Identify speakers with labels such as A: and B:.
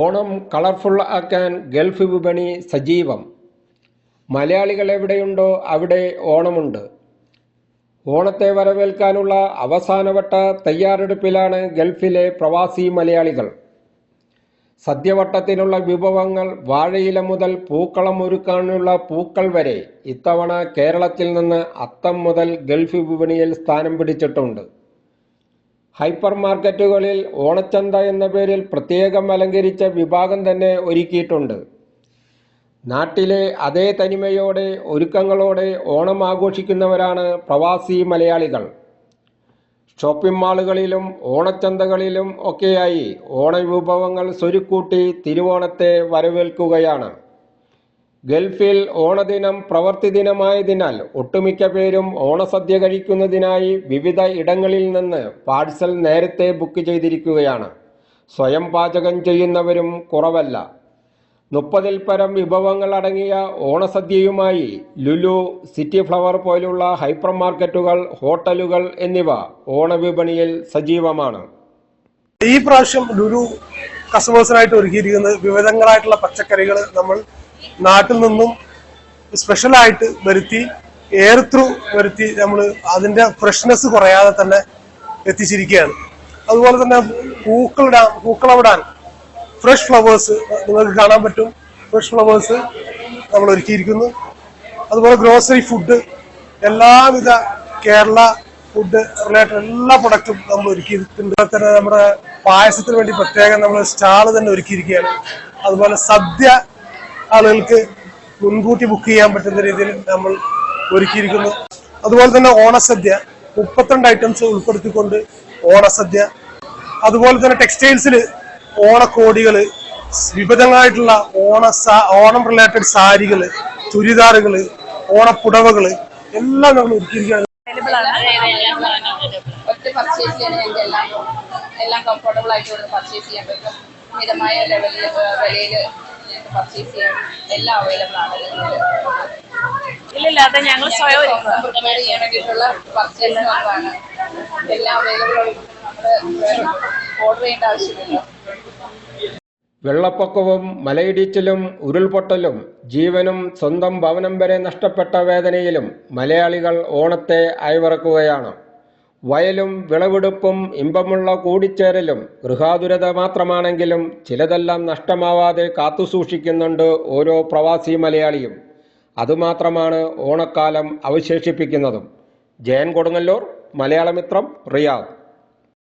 A: Onam colourful ആക്കാൻ Gulf വിപണി സജീവം. മലയാളികൾ എവിടെയുണ്ടോ അവിടെ ഓണമുണ്ട്. ഓണത്തെ വരവേൽക്കാനുള്ള അവസാനവട്ട തയ്യാറെടുപ്പിലാണ് ഗൾഫിലെ പ്രവാസി മലയാളികൾ. സദ്യവട്ടത്തിനുള്ള വിഭവങ്ങൾ, വാഴയില മുതൽ പൂക്കളം ഒരുക്കാനുള്ള പൂക്കൾ വരെ ഇത്തവണ കേരളത്തിൽ നിന്ന് അത്തം മുതൽ ഗൾഫ് വിപണിയിൽ സ്ഥാനം പിടിച്ചിട്ടുണ്ട്. ഹൈപ്പർ മാർക്കറ്റുകളിൽ ഓണച്ചന്ത എന്ന പേരിൽ പ്രത്യേകം അലങ്കരിച്ച വിഭാഗം തന്നെ ഒരുക്കിയിട്ടുണ്ട്. നാട്ടിലെ അതേ തനിമയോടെ ഒരുക്കങ്ങളോടെ ഓണം ആഘോഷിക്കുന്നവരാണ് പ്രവാസി മലയാളികൾ. ഷോപ്പിംഗ് മാളുകളിലും ഓണച്ചന്തകളിലും ഒക്കെയായി ഓണവിഭവങ്ങൾ സ്വരുക്കൂട്ടി തിരുവോണത്തെ വരവേൽക്കുകയാണ്. ഗൾഫിൽ ഓണദിനം പ്രവൃത്തി ദിനമായതിനാൽ ഒട്ടുമിക്ക പേരും ഓണസദ്യ കഴിക്കുന്നതിനായി വിവിധ ഇടങ്ങളിൽ നിന്ന് പാഴ്സൽ നേരത്തെ ബുക്ക് ചെയ്തിരിക്കുകയാണ്. സ്വയം പാചകം ചെയ്യുന്നവരും കുറവല്ല. 30-ൽ പരം വിഭവങ്ങൾ അടങ്ങിയ ഓണസദ്യയുമായി ലുലു, സിറ്റി ഫ്ലവർ പോലുള്ള ഹൈപ്പർ മാർക്കറ്റുകൾ, ഹോട്ടലുകൾ എന്നിവ ഓണവിപണിയിൽ സജീവമാണ്.
B: ഈ പ്രാവശ്യം ലുലു കസ്റ്റമേഴ്സിനായിട്ട് ഒരുക്കിയിരിക്കുന്നത് വിവിധങ്ങളായിട്ടുള്ള പച്ചക്കറികൾ നമ്മൾ നാട്ടിൽ നിന്നും സ്പെഷ്യലായിട്ട് വരുത്തി, എയർ ത്രൂ വരുത്തി നമ്മൾ അതിൻ്റെ ഫ്രഷ്നെസ് കുറയാതെ തന്നെ എത്തിച്ചിരിക്കുകയാണ്. അതുപോലെ തന്നെ പൂക്കളവിടാൻ ഫ്രഷ് ഫ്ലവേഴ്സ് നിങ്ങൾക്ക് കാണാൻ പറ്റും. ഫ്രഷ് ഫ്ലവേഴ്സ് നമ്മൾ ഒരുക്കിയിരിക്കുന്നു. അതുപോലെ ഗ്രോസറി ഫുഡ്, എല്ലാവിധ കേരള ഫുഡ് റിലേറ്റഡ് എല്ലാ പ്രൊഡക്റ്റും നമ്മൾ ഒരുക്കിയിട്ടുണ്ട്. അതുപോലെ തന്നെ നമ്മുടെ പായസത്തിന് വേണ്ടി പ്രത്യേകം നമ്മൾ സ്റ്റാൾ തന്നെ ഒരുക്കിയിരിക്കുകയാണ്. അതുപോലെ സദ്യ ആളുകൾക്ക് മുൻകൂട്ടി ബുക്ക് ചെയ്യാൻ പറ്റുന്ന രീതിയിൽ നമ്മൾ ഒരുക്കിയിരിക്കുന്നു. അതുപോലെ തന്നെ ഓണസദ്യ 32 ഐറ്റംസ് ഉൾപ്പെടുത്തിക്കൊണ്ട് ഓണസദ്യ. അതുപോലെ തന്നെ ടെക്സ്റ്റൈൽസിൽ ഓണക്കോടികൾ, വിവിധങ്ങളായിട്ടുള്ള ഓണം റിലേറ്റഡ് സാരികൾ, ചുരിദാറുകൾ, ഓണപ്പുടവകൾ എല്ലാം നമ്മൾ ഒരുക്കിയിരിക്കുകയാണ്.
C: ഒറ്റ പർച്ചേസ് ചെയ്യണമെങ്കിൽ എല്ലാം കംഫർട്ടബിൾ ആയിട്ട് പർച്ചേസ് ചെയ്യാൻ പറ്റും. മിതമായ വിലയിൽ പർച്ചേസ് ചെയ്യാൻ എല്ലാം അവൈലബിൾ ആണ്.
D: ഇല്ലില്ല, അത് ഞങ്ങൾ സ്വയം
C: പ്രിപ്പയർ ചെയ്യാൻ വേണ്ടിയിട്ടുള്ള പർച്ചേസ് ആണ്. എല്ലാം അവൈലബിൾ ആണ്. നമ്മൾ ഓർഡർ ചെയ്യേണ്ട ആവശ്യമില്ല.
A: വെള്ളപ്പൊക്കവും മലയിടിച്ചിലും ഉരുൾപൊട്ടലും ജീവനും സ്വന്തം ഭവനം വരെ നഷ്ടപ്പെട്ട വേദനയിലും മലയാളികൾ ഓണത്തെ അയവിറക്കുകയാണ്. വയലും വിളവെടുപ്പും ഇമ്പമുള്ള കൂടിച്ചേരലും ഗൃഹാതുരത മാത്രമാണെങ്കിലും ചിലതെല്ലാം നഷ്ടമാവാതെ കാത്തുസൂക്ഷിക്കുന്നുണ്ട് ഓരോ പ്രവാസി മലയാളിയും. അതുമാത്രമാണ് ഓണക്കാലം അവശേഷിപ്പിക്കുന്നതും. ജയൻ കൊടുങ്ങല്ലൂർ, മലയാളമിത്രം, റിയാദ്.